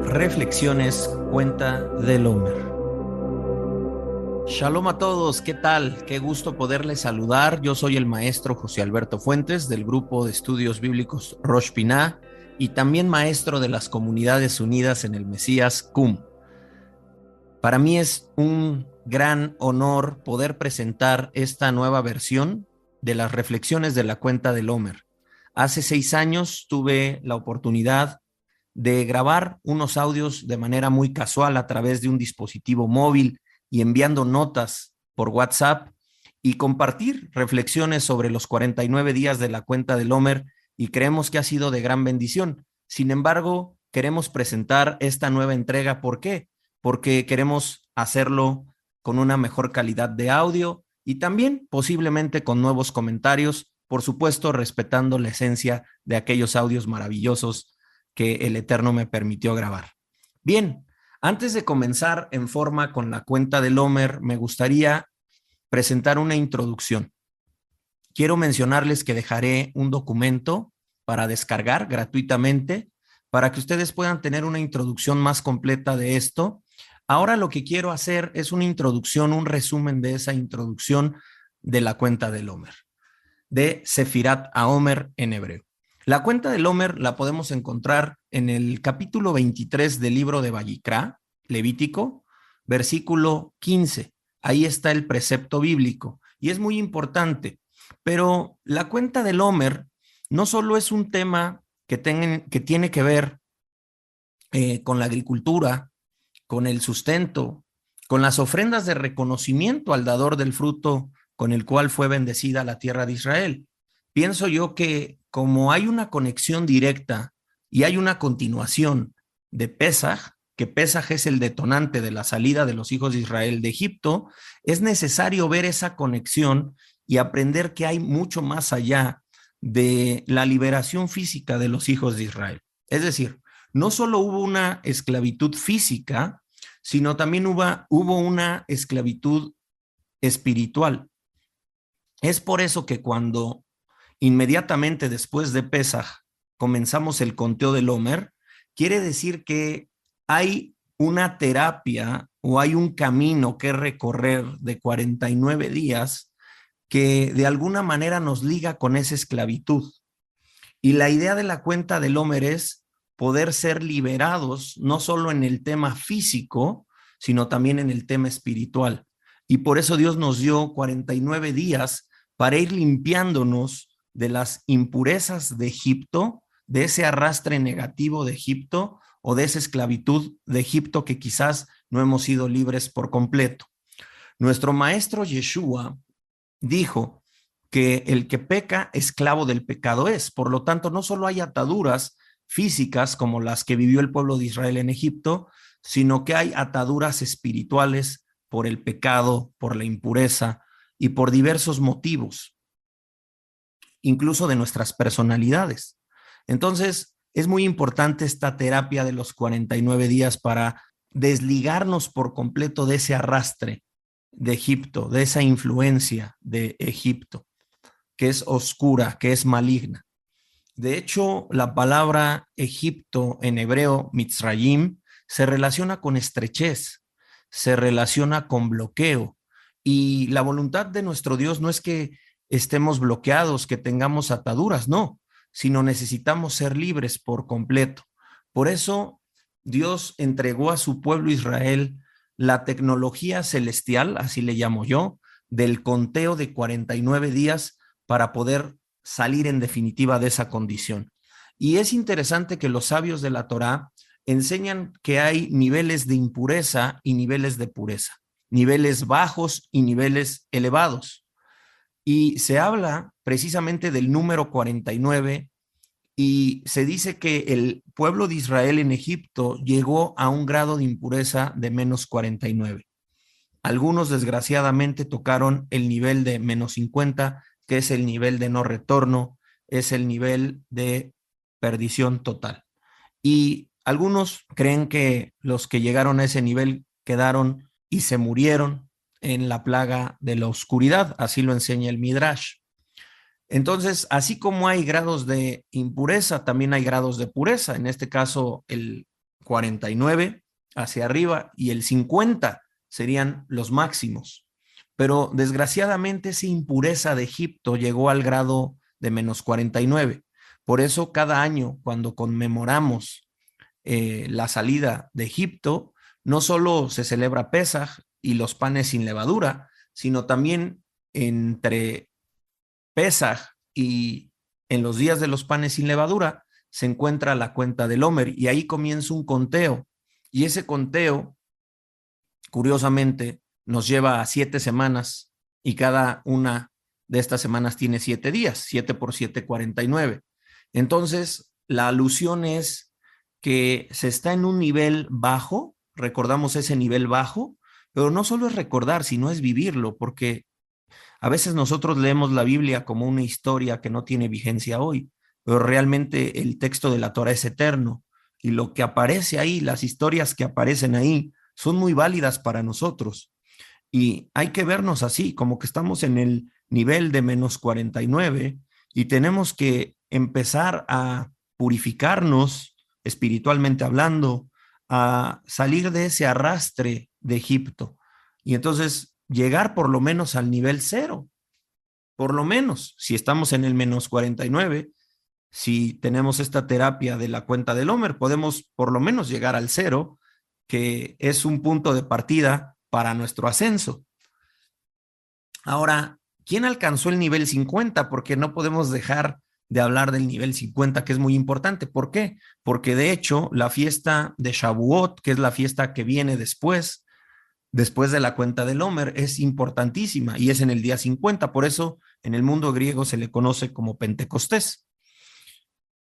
Reflexiones Cuenta del Homer. Shalom a todos, ¿qué tal? Qué gusto poderles saludar. Yo soy el maestro José Alberto Fuentes del grupo de estudios bíblicos Rosh Pinah y también maestro de las Comunidades Unidas en el Mesías CUM. Para mí es un gran honor poder presentar esta nueva versión de las reflexiones de la Cuenta del Homer. Hace 6 años tuve la oportunidad de grabar unos audios de manera muy casual a través de un dispositivo móvil y enviando notas por WhatsApp y compartir reflexiones sobre los 49 días de la Cuenta del Homer, y creemos que ha sido de gran bendición. Sin embargo, queremos presentar esta nueva entrega. ¿Por qué? Porque queremos hacerlo con una mejor calidad de audio y también posiblemente con nuevos comentarios, por supuesto respetando la esencia de aquellos audios maravillosos que el Eterno me permitió grabar. Bien, antes de comenzar en forma con la Cuenta del Homer, me gustaría presentar una introducción. Quiero mencionarles que dejaré un documento para descargar gratuitamente para que ustedes puedan tener una introducción más completa de esto. Ahora lo que quiero hacer es una introducción, un resumen de esa introducción de la Cuenta del Homer, de Sefirat HaOmer en hebreo. La Cuenta del Homer la podemos encontrar en el capítulo 23 del libro de Vayikra, Levítico, versículo 15. Ahí está el precepto bíblico y es muy importante. Pero la Cuenta del Homer no solo es un tema que tiene que ver con la agricultura, con el sustento, con las ofrendas de reconocimiento al dador del fruto con el cual fue bendecida la tierra de Israel. Pienso yo que como hay una conexión directa y hay una continuación de Pesaj, que Pesaj es el detonante de la salida de los hijos de Israel de Egipto, es necesario ver esa conexión y aprender que hay mucho más allá de la liberación física de los hijos de Israel. Es decir, no solo hubo una esclavitud física, sino también hubo una esclavitud espiritual. Es por eso que cuando inmediatamente después de Pesaj comenzamos el conteo del Homer, quiere decir que hay una terapia o hay un camino que recorrer de 49 días que de alguna manera nos liga con esa esclavitud. Y la idea de la Cuenta del Homer es poder ser liberados no solo en el tema físico, sino también en el tema espiritual. Y por eso Dios nos dio 49 días para ir limpiándonos de las impurezas de Egipto, de ese arrastre negativo de Egipto o de esa esclavitud de Egipto que quizás no hemos sido libres por completo. Nuestro maestro Yeshua dijo que el que peca, esclavo del pecado es. Por lo tanto, no solo hay ataduras físicas como las que vivió el pueblo de Israel en Egipto, sino que hay ataduras espirituales por el pecado, por la impureza y por diversos motivos, incluso de nuestras personalidades. Entonces, es muy importante esta terapia de los 49 días para desligarnos por completo de ese arrastre de Egipto, de esa influencia de Egipto, que es oscura, que es maligna. De hecho, la palabra Egipto en hebreo, Mitzrayim, se relaciona con estrechez, se relaciona con bloqueo. Y la voluntad de nuestro Dios no es que estemos bloqueados, que tengamos ataduras, no, sino necesitamos ser libres por completo. Por eso Dios entregó a su pueblo Israel la tecnología celestial, así le llamo yo, del conteo de 49 días para poder salir en definitiva de esa condición. Y es interesante que los sabios de la Torá enseñan que hay niveles de impureza y niveles de pureza, niveles bajos y niveles elevados. Y se habla precisamente del número 49 y se dice que el pueblo de Israel en Egipto llegó a un grado de impureza de menos 49. Algunos desgraciadamente tocaron el nivel de menos 50, que es el nivel de no retorno, es el nivel de perdición total. Y algunos creen que los que llegaron a ese nivel quedaron y se murieron en la plaga de la oscuridad, así lo enseña el Midrash. Entonces, así como hay grados de impureza, también hay grados de pureza. En este caso, el 49 hacia arriba y el 50 serían los máximos. Pero desgraciadamente esa impureza de Egipto llegó al grado de menos 49. Por eso cada año cuando conmemoramos la salida de Egipto, no solo se celebra Pesaj y los panes sin levadura, sino también entre Pesaj y en los días de los panes sin levadura se encuentra la cuenta del Omer y ahí comienza un conteo. Y ese conteo, curiosamente, nos lleva a 7 semanas y cada una de estas semanas tiene 7 días, 7 por 7, 49. Entonces, la alusión es que se está en un nivel bajo, recordamos ese nivel bajo, pero no solo es recordar, sino es vivirlo, porque a veces nosotros leemos la Biblia como una historia que no tiene vigencia hoy, pero realmente el texto de la Torah es eterno y lo que aparece ahí, las historias que aparecen ahí, son muy válidas para nosotros. Y hay que vernos así, como que estamos en el nivel de menos 49 y tenemos que empezar a purificarnos espiritualmente hablando, a salir de ese arrastre de Egipto. Y entonces llegar por lo menos al nivel cero, por lo menos, si estamos en el menos 49, si tenemos esta terapia de la cuenta del Homer, podemos por lo menos llegar al cero, que es un punto de partida para nuestro ascenso. Ahora, ¿quién alcanzó el nivel 50? Porque no podemos dejar de hablar del nivel 50, que es muy importante. ¿Por qué? Porque de hecho, la fiesta de Shavuot, que es la fiesta que viene después de la cuenta del Homer, es importantísima y es en el día 50. Por eso en el mundo griego se le conoce como Pentecostés.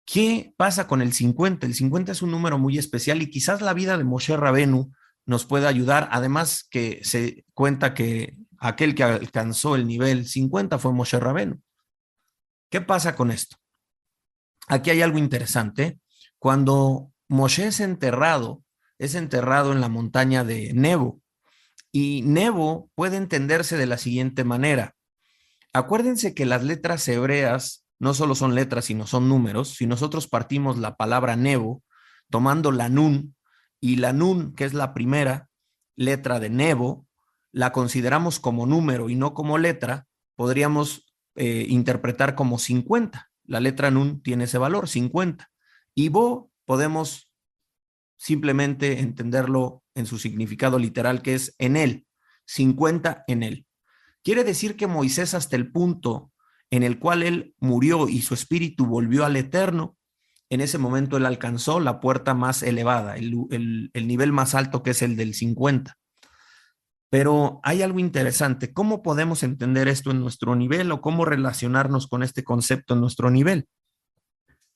¿Qué pasa con el 50? El 50 es un número muy especial y quizás la vida de Moshe Rabenu nos pueda ayudar. Además que se cuenta que aquel que alcanzó el nivel 50 fue Moshe Rabenu. ¿Qué pasa con esto? Aquí hay algo interesante. Cuando Moshe es enterrado en la montaña de Nebo. Y Nebo puede entenderse de la siguiente manera. Acuérdense que las letras hebreas no solo son letras, sino son números. Si nosotros partimos la palabra Nebo, tomando la Nun, y la Nun, que es la primera letra de Nebo, la consideramos como número y no como letra, podríamos interpretar como 50. La letra Nun tiene ese valor, 50. Y Bo podemos simplemente entenderlo en su significado literal, que es en él, 50 en él. Quiere decir que Moisés, hasta el punto en el cual él murió y su espíritu volvió al eterno, en ese momento él alcanzó la puerta más elevada, el nivel más alto, que es el del 50. Pero hay algo interesante. ¿Cómo podemos entender esto en nuestro nivel o cómo relacionarnos con este concepto en nuestro nivel?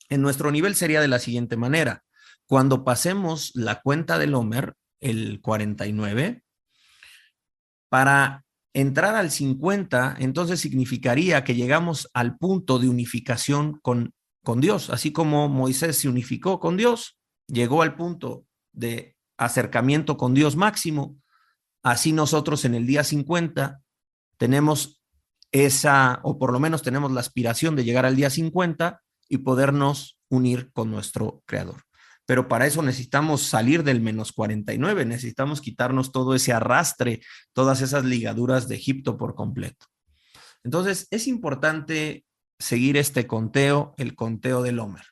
En nuestro nivel sería de la siguiente manera. Cuando pasemos la cuenta del Homer, el 49, para entrar al 50, entonces significaría que llegamos al punto de unificación con Dios. Así como Moisés se unificó con Dios, llegó al punto de acercamiento con Dios máximo, así nosotros en el día 50 tenemos esa, o por lo menos tenemos la aspiración de llegar al día 50 y podernos unir con nuestro Creador. Pero para eso necesitamos salir del menos 49, necesitamos quitarnos todo ese arrastre, todas esas ligaduras de Egipto por completo. Entonces, es importante seguir este conteo, el conteo del Homer.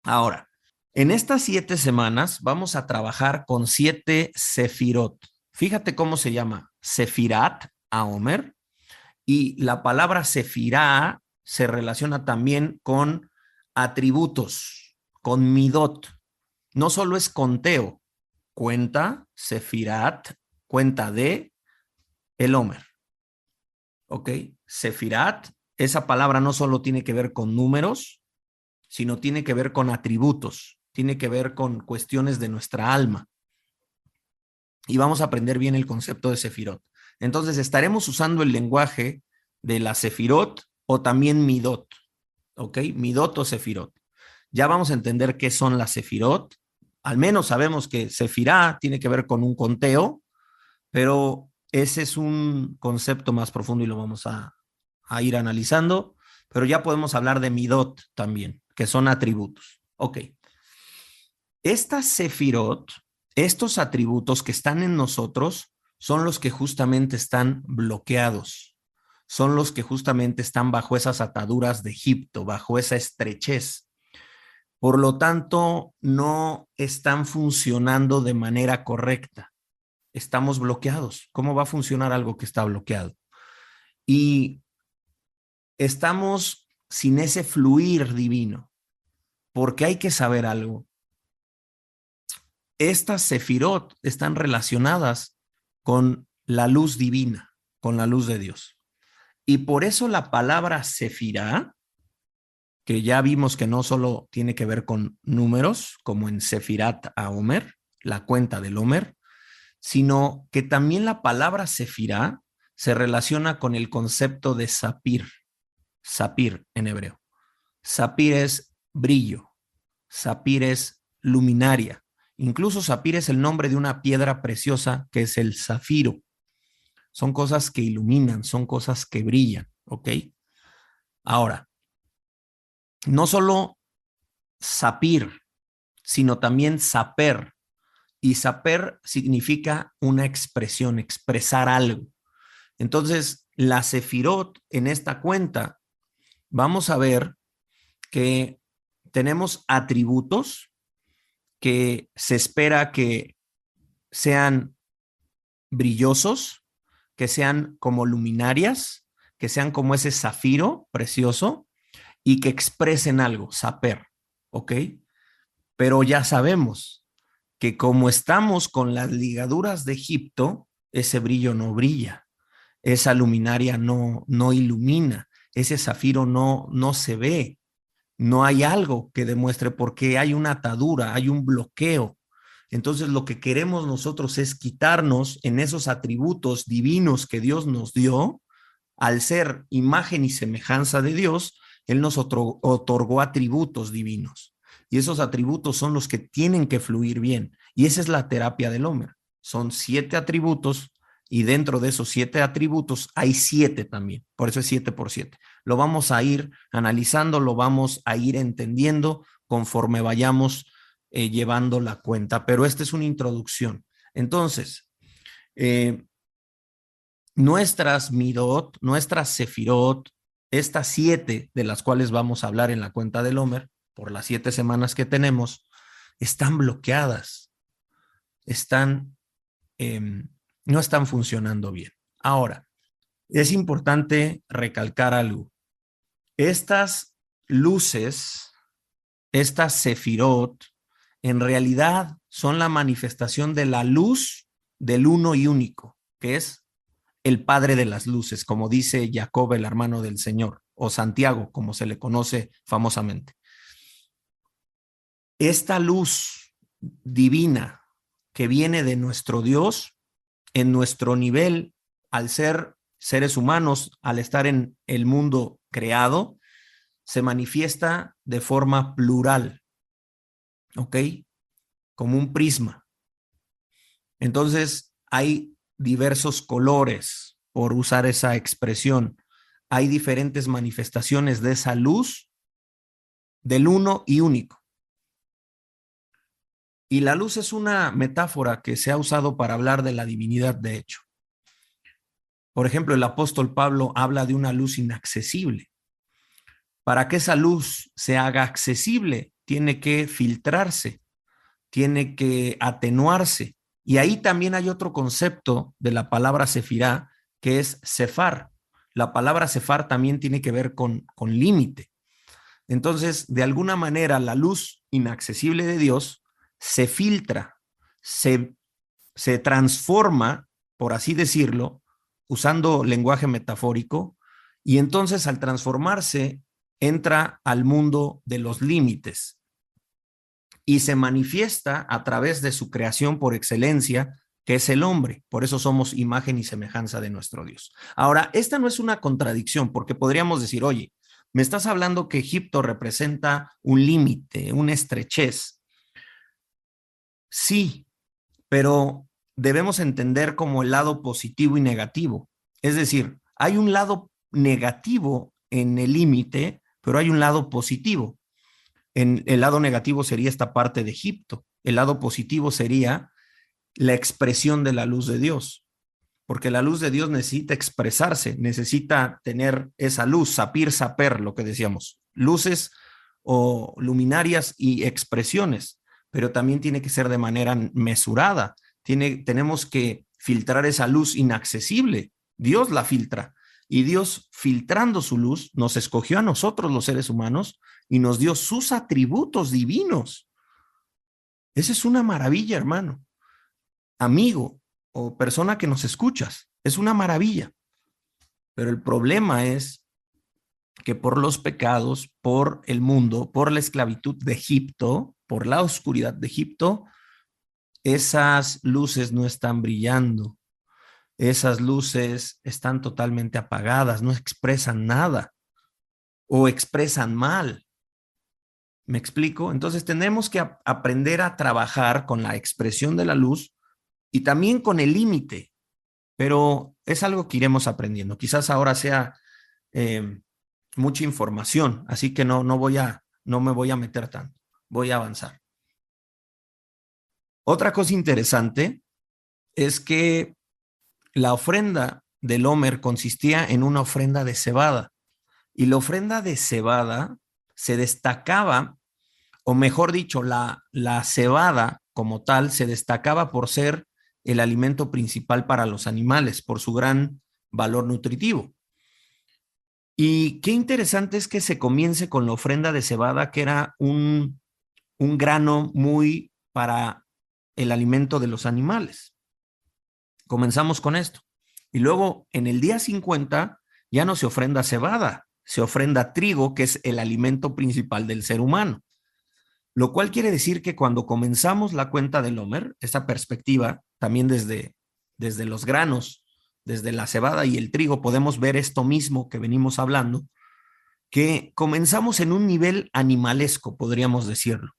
Ahora, en estas 7 semanas vamos a trabajar con 7 sefirot. Fíjate cómo se llama, sefirat a Homer, y la palabra sefirá se relaciona también con atributos, con midot. No solo es conteo, cuenta, sefirat, cuenta de el Homer. ¿Ok? Sefirat, esa palabra no solo tiene que ver con números, sino tiene que ver con atributos, tiene que ver con cuestiones de nuestra alma. Y vamos a aprender bien el concepto de sefirot. Entonces estaremos usando el lenguaje de la sefirot o también midot. ¿Ok? Midot o sefirot. Ya vamos a entender qué son las sefirot. Al menos sabemos que sefirá tiene que ver con un conteo, pero ese es un concepto más profundo y lo vamos a ir analizando. Pero ya podemos hablar de midot también, que son atributos. Ok. Estas sefirot, estos atributos que están en nosotros, son los que justamente están bloqueados, son los que justamente están bajo esas ataduras de Egipto, bajo esa estrechez. Por lo tanto, no están funcionando de manera correcta. Estamos bloqueados. ¿Cómo va a funcionar algo que está bloqueado? Y estamos sin ese fluir divino, porque hay que saber algo. Estas sefirot están relacionadas con la luz divina, con la luz de Dios. Y por eso la palabra sefirá, que ya vimos que no solo tiene que ver con números, como en Sefirat a Omer, la cuenta del Omer, sino que también la palabra sefirá se relaciona con el concepto de sapir en hebreo. Sapir es brillo, sapir es luminaria. Incluso sapir es el nombre de una piedra preciosa que es el zafiro. Son cosas que iluminan, son cosas que brillan, ¿ok? Ahora, no solo sapir, sino también saper. Y saper significa una expresión, expresar algo. Entonces, la sefirot en esta cuenta, vamos a ver que tenemos atributos que se espera que sean brillosos, que sean como luminarias, que sean como ese zafiro precioso y que expresen algo, saper, ¿ok? Pero ya sabemos que como estamos con las ligaduras de Egipto, ese brillo no brilla, esa luminaria no ilumina, ese zafiro no se ve, no hay algo que demuestre porque hay una atadura, hay un bloqueo. Entonces lo que queremos nosotros es quitarnos en esos atributos divinos que Dios nos dio. Al ser imagen y semejanza de Dios, Él nos otorgó atributos divinos. Y esos atributos son los que tienen que fluir bien. Y esa es la terapia del Homer. Son 7 atributos y dentro de esos 7 atributos hay 7 también. Por eso es 7 por 7. Lo vamos a ir analizando, lo vamos a ir entendiendo conforme vayamos llevando la cuenta. Pero esta es una introducción. Entonces, nuestras midot, nuestras sefirot, estas 7 de las cuales vamos a hablar en la cuenta del Homer, por las 7 semanas que tenemos, están bloqueadas, están, no están funcionando bien. Ahora, es importante recalcar algo. Estas luces, estas sefirot, en realidad son la manifestación de la luz del uno y único, que es el Padre de las luces, como dice Jacob, el hermano del Señor, o Santiago, como se le conoce famosamente. Esta luz divina que viene de nuestro Dios, en nuestro nivel, al ser seres humanos, al estar en el mundo creado, se manifiesta de forma plural, ¿ok? Como un prisma. Entonces, hay diversos colores, por usar esa expresión. Hay diferentes manifestaciones de esa luz del uno y único. Y la luz es una metáfora que se ha usado para hablar de la divinidad, de hecho. Por ejemplo, el apóstol Pablo habla de una luz inaccesible. Para que esa luz se haga accesible, tiene que filtrarse, tiene que atenuarse. Y ahí también hay otro concepto de la palabra sefirá, que es sefar. La palabra sefar también tiene que ver con límite. Entonces, de alguna manera, la luz inaccesible de Dios se filtra, se transforma, por así decirlo, usando lenguaje metafórico, y entonces al transformarse entra al mundo de los límites y se manifiesta a través de su creación por excelencia, que es el hombre. Por eso somos imagen y semejanza de nuestro Dios. Ahora, esta no es una contradicción, porque podríamos decir, oye, me estás hablando que Egipto representa un límite, una estrechez. Sí, pero debemos entender como el lado positivo y negativo. Es decir, hay un lado negativo en el límite, pero hay un lado positivo. En el lado negativo sería esta parte de Egipto, el lado positivo sería la expresión de la luz de Dios, porque la luz de Dios necesita expresarse, necesita tener esa luz, sapir, saper, lo que decíamos, luces o luminarias y expresiones, pero también tiene que ser de manera mesurada. Tenemos que filtrar esa luz inaccesible. Dios la filtra y Dios, filtrando su luz, nos escogió a nosotros los seres humanos y nos dio sus atributos divinos. Esa es una maravilla, hermano, amigo o persona que nos escuchas. Es una maravilla. Pero el problema es que por los pecados, por el mundo, por la esclavitud de Egipto, por la oscuridad de Egipto, esas luces no están brillando. Esas luces están totalmente apagadas, no expresan nada o expresan mal. ¿Me explico? Entonces tenemos que aprender a trabajar con la expresión de la luz y también con el límite, pero es algo que iremos aprendiendo. Quizás ahora sea mucha información, así que no me voy a meter tanto, voy a avanzar. Otra cosa interesante es que la ofrenda del Homer consistía en una ofrenda de cebada, y la ofrenda de cebada se destacaba, o mejor dicho, la cebada como tal se destacaba por ser el alimento principal para los animales, por su gran valor nutritivo. Y qué interesante es que se comience con la ofrenda de cebada, que era un grano muy para el alimento de los animales. Comenzamos con esto. Y luego en el día 50 ya no se ofrenda cebada, se ofrenda trigo, que es el alimento principal del ser humano. Lo cual quiere decir que cuando comenzamos la cuenta del Homer, esta perspectiva, también desde los granos, desde la cebada y el trigo, podemos ver esto mismo que venimos hablando, que comenzamos en un nivel animalesco, podríamos decirlo,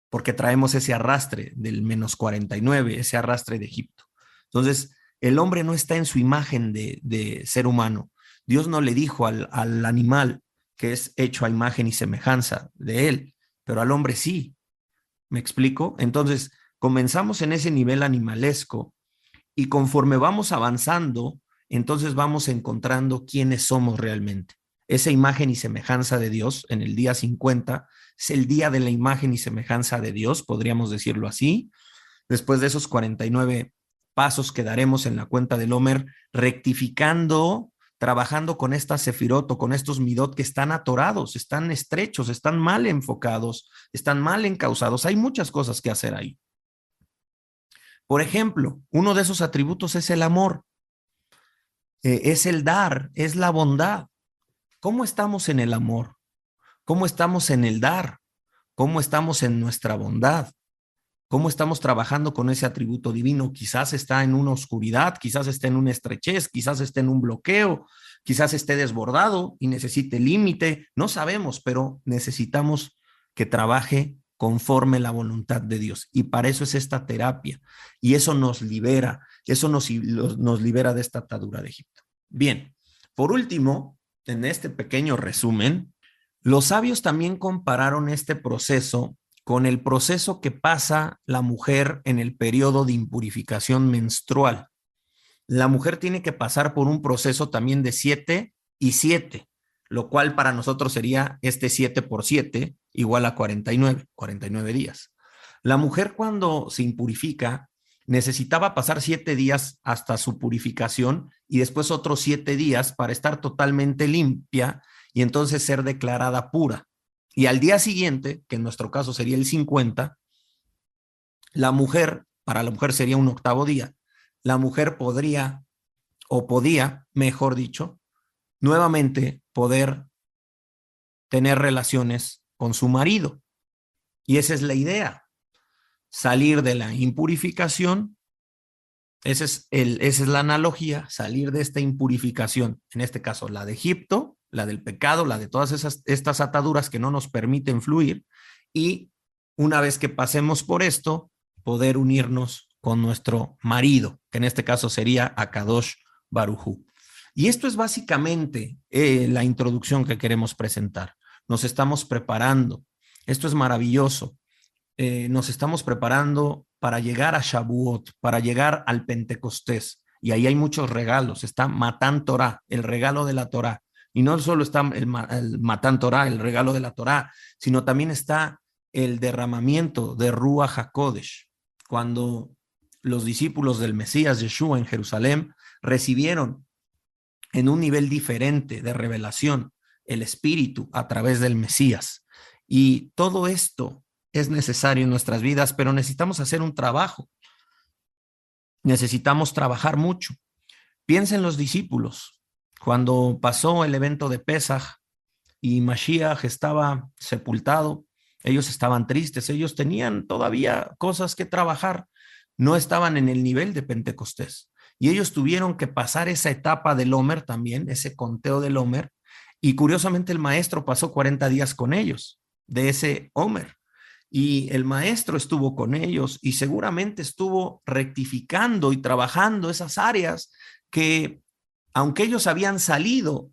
porque traemos ese arrastre del -49, ese arrastre de Egipto. Entonces, el hombre no está en su imagen de ser humano. Dios no le dijo al animal que es hecho a imagen y semejanza de él, pero al hombre sí. ¿Me explico? Entonces, comenzamos en ese nivel animalesco y conforme vamos avanzando, entonces vamos encontrando quiénes somos realmente. Esa imagen y semejanza de Dios en el día 50 es el día de la imagen y semejanza de Dios, podríamos decirlo así. Después de esos 49 pasos que daremos en la cuenta del Homer, rectificando, trabajando con esta sefirot o con estos midot que están atorados, están estrechos, están mal enfocados, están mal encausados. Hay muchas cosas que hacer ahí. Por ejemplo, uno de esos atributos es el amor, es el dar, es la bondad. ¿Cómo estamos en el amor? ¿Cómo estamos en el dar? ¿Cómo estamos en nuestra bondad? ¿Cómo estamos trabajando con ese atributo divino? Quizás está en una oscuridad, quizás esté en una estrechez, quizás esté en un bloqueo, quizás esté desbordado y necesite límite. No sabemos, pero necesitamos que trabaje conforme la voluntad de Dios. Y para eso es esta terapia. Y eso nos libera, eso nos libera de esta atadura de Egipto. Bien, por último, en este pequeño resumen, los sabios también compararon este proceso con el proceso que pasa la mujer en el periodo de impurificación menstrual. La mujer tiene que pasar por un proceso también de 7 y 7, lo cual para nosotros sería este 7 por 7 igual a 49 días. La mujer cuando se impurifica necesitaba pasar 7 días hasta su purificación y después otros 7 días para estar totalmente limpia y entonces ser declarada pura. Y al día siguiente, que en nuestro caso sería el 50, para la mujer sería un octavo día, la mujer podría, o podía, mejor dicho, nuevamente poder tener relaciones con su marido. Y esa es la idea, salir de la impurificación, esa es la analogía, salir de esta impurificación, en este caso la de Egipto, la del pecado, la de todas estas ataduras que no nos permiten fluir, y una vez que pasemos por esto, poder unirnos con nuestro marido, que en este caso sería Akadosh Baruj Hu. Y esto es básicamente la introducción que queremos presentar. Nos estamos preparando. Esto es maravilloso. nos estamos preparando para llegar a Shavuot, para llegar al Pentecostés. Y ahí hay muchos regalos. Está Matán Torah, el regalo de la Torah. Y no solo está el Matán Torah, el regalo de la Torah, sino también está el derramamiento de Ruach HaKodesh. Cuando los discípulos del Mesías Yeshua en Jerusalén recibieron en un nivel diferente de revelación el Espíritu a través del Mesías. Y todo esto es necesario en nuestras vidas, pero necesitamos hacer un trabajo. Necesitamos trabajar mucho. Piensa en los discípulos. Cuando pasó el evento de Pesaj y Mashiach estaba sepultado, ellos estaban tristes, ellos tenían todavía cosas que trabajar, no estaban en el nivel de Pentecostés. Y ellos tuvieron que pasar esa etapa del Omer también, ese conteo del Omer, y curiosamente el maestro pasó 40 días con ellos, de ese Omer. Y el maestro estuvo con ellos y seguramente estuvo rectificando y trabajando esas áreas que, aunque ellos habían salido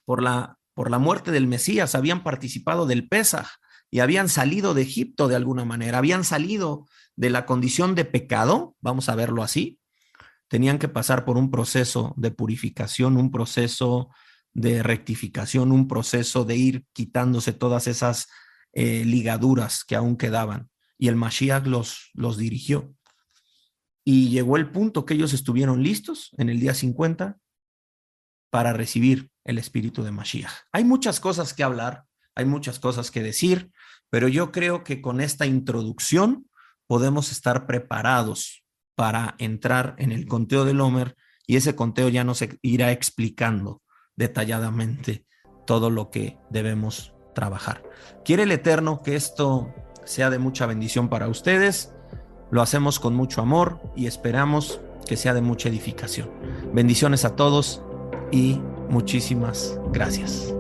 por la muerte del Mesías, habían participado del Pesaj y habían salido de Egipto de alguna manera, habían salido de la condición de pecado, vamos a verlo así, tenían que pasar por un proceso de purificación, un proceso de rectificación, un proceso de ir quitándose todas esas ligaduras que aún quedaban. Y el Mashiach los dirigió. Y llegó el punto que ellos estuvieron listos en el día 50 para recibir el espíritu de Mashiach. Hay muchas cosas que hablar, hay muchas cosas que decir, pero yo creo que con esta introducción podemos estar preparados para entrar en el conteo del Omer, y ese conteo ya nos irá explicando detalladamente todo lo que debemos trabajar. Quiere el Eterno que esto sea de mucha bendición para ustedes. Lo hacemos con mucho amor y esperamos que sea de mucha edificación. Bendiciones a todos y muchísimas gracias.